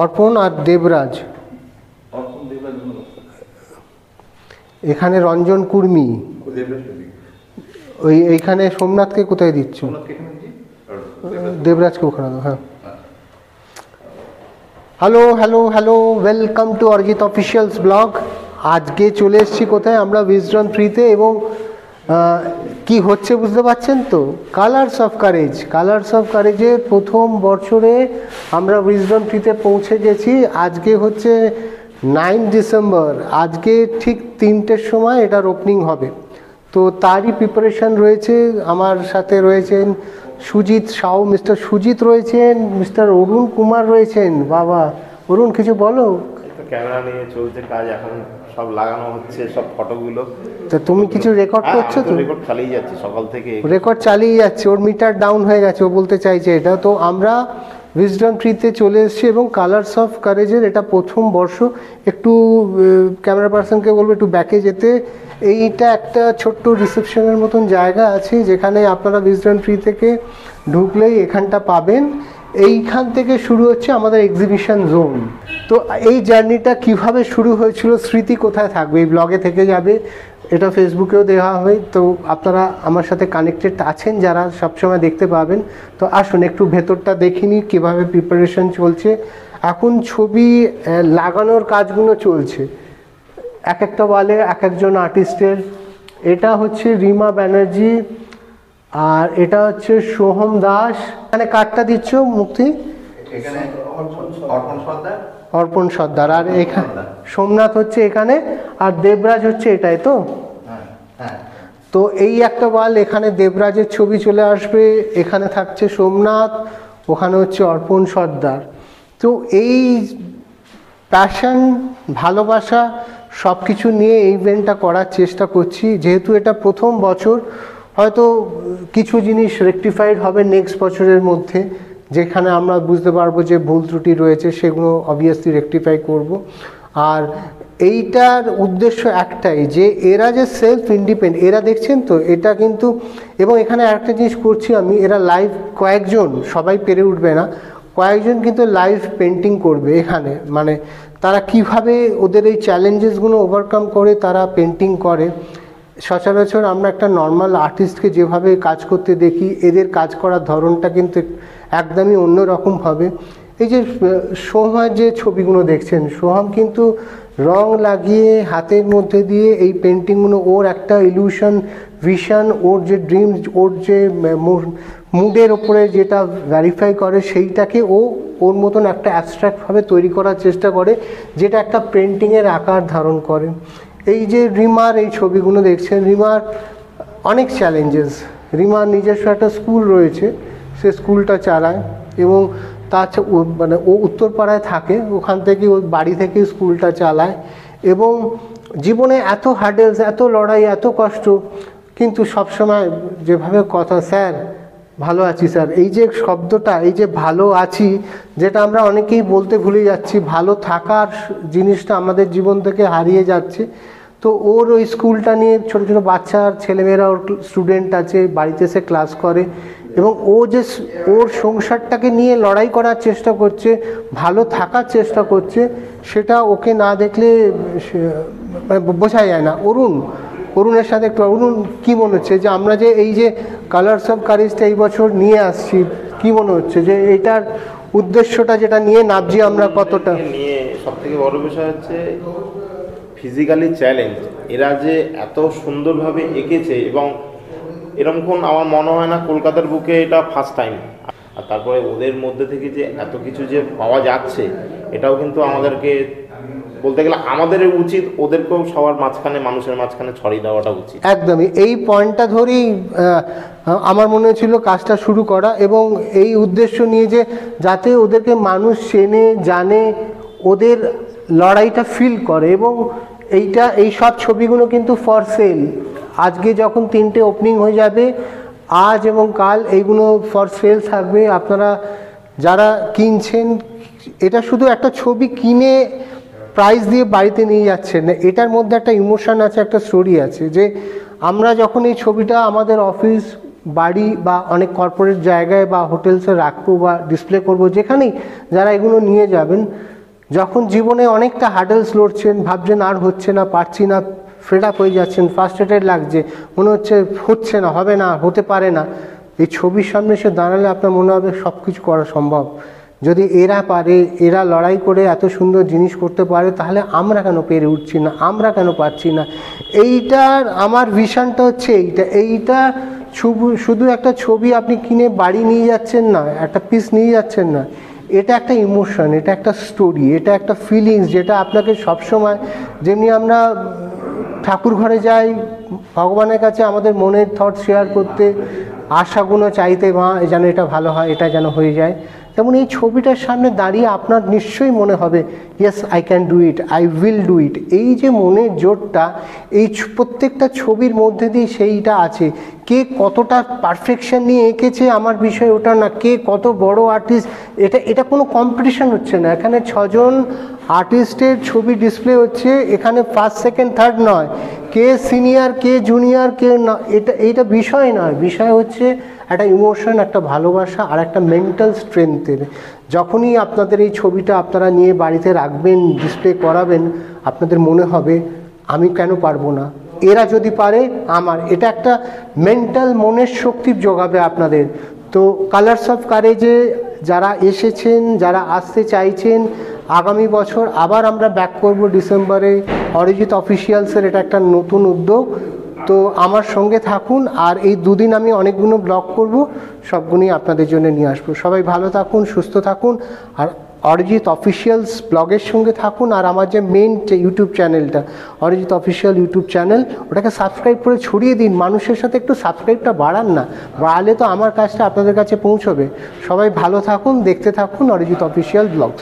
অর্পণ আর দেবরাজ, এখানে রঞ্জন কুর্মি, এইখানে সোমনাথকে কোথায় দিচ্ছ? দেবরাজকে ওখানে দাও। হ্যাঁ, hello hello hello, welcome to Arijit officials blog. আজকে চলে এসেছি কোথায়? আমরা উইজডম ট্রিতে, এবং কি হচ্ছে বুঝতে পারছেন তো, colours of courage. Colours of কারেজের প্রথম বছরে আমরা উইজডম ট্রিতে পৌঁছে গেছি। আজকে হচ্ছে 9 ডিসেম্বর, আজকে ঠিক 3টের সময় এটার ওপেনিং হবে। তো তারই প্রিপারেশন রয়েছে। আমার সাথে রয়েছেন সুজিত সাউ, মিস্টার সুজিত রয়েছেন, মিস্টার অরুণ কুমার রয়েছেন। বাবা অরুণ, কিছু বলো। ক্যামেরা নিয়ে চলছে কাজ, এখন সব লাগানো হচ্ছে সব ফটোগুলো। তো তুমি কিছু রেকর্ড করছো? তো রেকর্ড চালিয়ে যাচ্ছে সকাল থেকে, রেকর্ড চালিয়ে যাচ্ছে। ওর মিটার ডাউন হয়ে গেছে, ও বলতে চাইছে এটা। তো আমরা উইজডম ট্রিতে চলে এসেছি এবং কালার্স অফ কারেজের এটা প্রথম বর্ষ। একটু ক্যামেরা পার্সনকে বলবো একটু ব্যাকে যেতে। এইটা একটা ছোট্ট রিসেপশনের মতন জায়গা আছে, যেখানে আপনারা উইজডম ট্রি থেকে ঢুকলেই এখানটা পাবেন। এইখান থেকে শুরু হচ্ছে আমাদের এক্সিবিশন জোন। তো এই জার্নিটা কিভাবে শুরু হয়েছিল, স্মৃতি কোথায় থাকবে, এই ব্লগে থেকে যাবে। এটা ফেসবুকেও দেওয়া হয়, তো আপনারা আমার সাথে কানেক্টেড আছেন যারা, সবসময় দেখতে পাবেন। তো আসুন একটু ভেতরটা দেখিনি কীভাবে প্রিপারেশন চলছে। এখন ছবি লাগানোর কাজগুলো চলছে এক একটা ওয়ালে এক একজন আর্টিস্টের। এটা হচ্ছে রিমা ব্যানার্জি, আর এটা হচ্ছে সোহম দাস। এখানে কার্ডটা দিচ্ছ মুক্তি, এখানে অর্পণ সর্দার, আর এখানে সোমনাথ হচ্ছে এখানে, আর দেবরাজ হচ্ছে এটাই তো। তো এই একটা ওয়াল, এখানে দেবরাজের ছবি চলে আসবে, এখানে থাকছে সোমনাথ, ওখানে হচ্ছে অর্পণ সর্দার। তো এই প্যাশন, ভালোবাসা সব কিছু নিয়ে এই ইভেন্টটা করার চেষ্টা করছি। যেহেতু এটা প্রথম বছর, হয়তো কিছু জিনিস রেকটিফাইড হবে নেক্সট বছরের মধ্যে, যেখানে আমরা বুঝতে পারবো যে ভুল ত্রুটি রয়েছে, সেগুলো অবভিয়াসলি রেকটিফাই করব। আর এইটার উদ্দেশ্য একটাই, যে এরা যে সেলফ ইন্ডিপেন্ডেন্ট, এরা দেখছেন তো এটা কিন্তু। এবং এখানে আরেকটা জিনিস করছি আমি, এরা লাইভ কয়েকজন, সবাই পেরে উঠবে না, কয়েকজন কিন্তু লাইভ পেন্টিং করবে এখানে। মানে তারা কিভাবে ওদের এই চ্যালেঞ্জেসগুলো ওভারকাম করে তারা পেন্টিং করে। সচরাচর আমরা একটা নর্মাল আর্টিস্টকে যেভাবে কাজ করতে দেখি, এদের কাজ করার ধরনটা কিন্তু একদমই অন্যরকম হবে। এই যে সোহামের যে ছবিগুলো দেখছেন, সোহাম কিন্তু রং লাগিয়ে হাতের মধ্যে দিয়ে এই পেন্টিংগুলো, ওর একটা ইলিউশন, ভিশন, ওর যে ড্রিমস, ওর যে মুডের ওপরে যেটা ভ্যারিফাই করে, সেইটাকে ও ওর মতন একটা অ্যাবস্ট্রাক্টভাবে তৈরি করার চেষ্টা করে, যেটা একটা পেন্টিংয়ের আকার ধারণ করে। এই যে রিমার এই ছবিগুলো দেখছেন, রিমার অনেক চ্যালেঞ্জেস। রিমার নিজস্ব একটা স্কুল রয়েছে, সে স্কুলটা চালায়, এবং তার মানে ও উত্তরপাড়ায় থাকে, ওখান থেকে ও বাড়ি থেকে স্কুলটা চালায়। এবং জীবনে এত হার্ডেলস, এত লড়াই, এত কষ্ট, কিন্তু সবসময় যেভাবে কথা, স্যার ভালো আছি স্যার, এই যে শব্দটা, এই যে ভালো আছি, যেটা আমরা অনেকেই বলতে ভুলে যাচ্ছি, ভালো থাকার জিনিসটা আমাদের জীবন থেকে হারিয়ে যাচ্ছে। তো ওর ওই স্কুলটা নিয়ে ছোটো ছোটো বাচ্চা আর ছেলেমেয়েরা, ওর স্টুডেন্ট আছে, বাড়িতে এসে ক্লাস করে, এবং ও যে ওর সংসারটাকে নিয়ে লড়াই করার চেষ্টা করছে, ভালো থাকার চেষ্টা করছে, সেটা ওকে না দেখলে বোঝা যায় না। অরুণের সাথে একটু, অরুণ কী মনে হচ্ছে যে আমরা যে এই যে কালার্স অফ কারেজটা এই বছর নিয়ে আসছি, কি মনে হচ্ছে যে এটার উদ্দেশ্যটা যেটা নিয়ে নাবজি আমরা কতটা? নিয়ে সবথেকে বড় বিষয় হচ্ছে ফিজিক্যালি চ্যালেঞ্জ। এরা যে এত সুন্দরভাবে এঁকেছে, এবং এরকম আমার মনে হয় না কলকাতার বুকে এটা ফার্স্ট টাইম। আর তারপরে ওদের মধ্যে থেকে যে এত কিছু যে পাওয়া যাচ্ছে, এটাও কিন্তু আমাদেরকে বলতে গেলে আমাদের উচিত ওদেরকেও সবার মাঝখানে, মানুষের মাঝখানে ছড়িয়ে দেওয়াটা উচিত। একদমই এই পয়েন্টটা ধরেই আমার মনে হয়েছিল কাজটা শুরু করা, এবং এই উদ্দেশ্য নিয়ে যে যাতে ওদেরকে মানুষ চেনে, জানে, ওদের লড়াইটা ফিল করে। এবং এই সব ছবিগুলো কিন্তু ফর সেল। আজকে যখন 3টে ওপেনিং হয়ে যাবে, আজ এবং কাল এইগুলো ফর সেল থাকবে। আপনারা যারা কিনছেন, এটা শুধু একটা ছবি কিনে প্রাইস দিয়ে বাড়িতে নিয়ে যাচ্ছেন না, এটার মধ্যে একটা ইমোশন আছে, একটা স্টোরি আছে। যে আমরা যখন এই ছবিটা আমাদের অফিস বাড়ি বা অনেক কর্পোরেট জায়গায় বা হোটেলসে রাখবো বা ডিসপ্লে করব, যেখানেই যারা এগুলো নিয়ে যাবেন, যখন জীবনে অনেকটা হার্ডেলস লড়ছেন, ভাবছেন আর হচ্ছে না, পারছি না, ফেড আপ হয়ে যাচ্ছেন, ফ্রাস্ট্রেটেড লাগছে, মনে হচ্ছে না, হবে না, হতে পারে না, এই ছবির সামনে এসে দাঁড়ালে আপনার মনে হবে সব কিছু করা সম্ভব। যদি এরা পারে, এরা লড়াই করে এত সুন্দর জিনিস করতে পারে, তাহলে আমরা কেন পেরে উঠছি না, আমরা কেন পারছি না? এইটার আমার ভিশনটা হচ্ছে এইটা শুধু একটা ছবি আপনি কিনে বাড়ি নিয়ে যাচ্ছেন না, একটা পিস নিয়ে যাচ্ছেন না, এটা একটা ইমোশন, এটা একটা স্টোরি, এটা একটা ফিলিংস, যেটা আপনাকে সবসময়, যেমনি আমরা ঠাকুর ঘরে যাই ভগবানের কাছে আমাদের মনের থট শেয়ার করতে, আশাগুলো চাইতে, মা যেন এটা ভালো হয়, এটা যেন হয়ে যায়, তেমন এই ছবিটার সামনে দাঁড়িয়ে আপনার নিশ্চয়ই মনে হবে yes I can do it, I will do it. এই যে মনের জোরটা এই প্রত্যেকটা ছবির মধ্যে দিয়ে সেইটা আছে। কে কতটা পারফেকশন নিয়ে এঁকেছে আমার বিষয় ওটা না, কে কত বড় আর্টিস্ট, এটা কোনো কম্পিটিশন হচ্ছে না। এখানে 6 জন আর্টিস্টের ছবি ডিসপ্লে হচ্ছে, এখানে ফার্স্ট সেকেন্ড থার্ড নয়, কে সিনিয়র কে জুনিয়র কে না, এটা বিষয় নয়। বিষয় হচ্ছে একটা ইমোশন, একটা ভালোবাসা আর একটা মেন্টাল স্ট্রেংথের। যখনই আপনাদের এই ছবিটা আপনারা নিয়ে বাড়িতে রাখবেন, ডিসপ্লে করাবেন, আপনাদের মনে হবে আমি কেন পারবো না, এরা যদি পারে আমার, এটা একটা মেন্টাল মনের শক্তি যোগাবে আপনাদের। তো কালার্স অফ কারেজে যারা এসেছেন, যারা আসতে চাইছেন, আগামী বছর আবার আমরা ব্যাক করব ডিসেম্বরে। অরিজিৎ অফিসিয়ালসের এটা একটা নতুন উদ্যোগ, তো আমার সঙ্গে থাকুন। আর এই দুদিন আমি অনেকগুলো ব্লগ করব, সবগুলোই আপনাদের জন্য নিয়ে আসবো। সবাই ভালো থাকুন, সুস্থ থাকুন, আর অরিজিৎ অফিসিয়ালস ব্লগের সঙ্গে থাকুন। আর আমার যে মেন ইউটিউব চ্যানেলটা অরিজিৎ অফিসিয়াল ইউটিউব চ্যানেল, ওটাকে সাবস্ক্রাইব করে ছড়িয়ে দিন, মানুষের সাথে একটু সাবস্ক্রাইবটা বাড়ান না, বাড়ালে তো আমার কাজটা আপনাদের কাছে পৌঁছবে। সবাই ভালো থাকুন, দেখতে থাকুন অরিজিৎ অফিসিয়াল ব্লগ।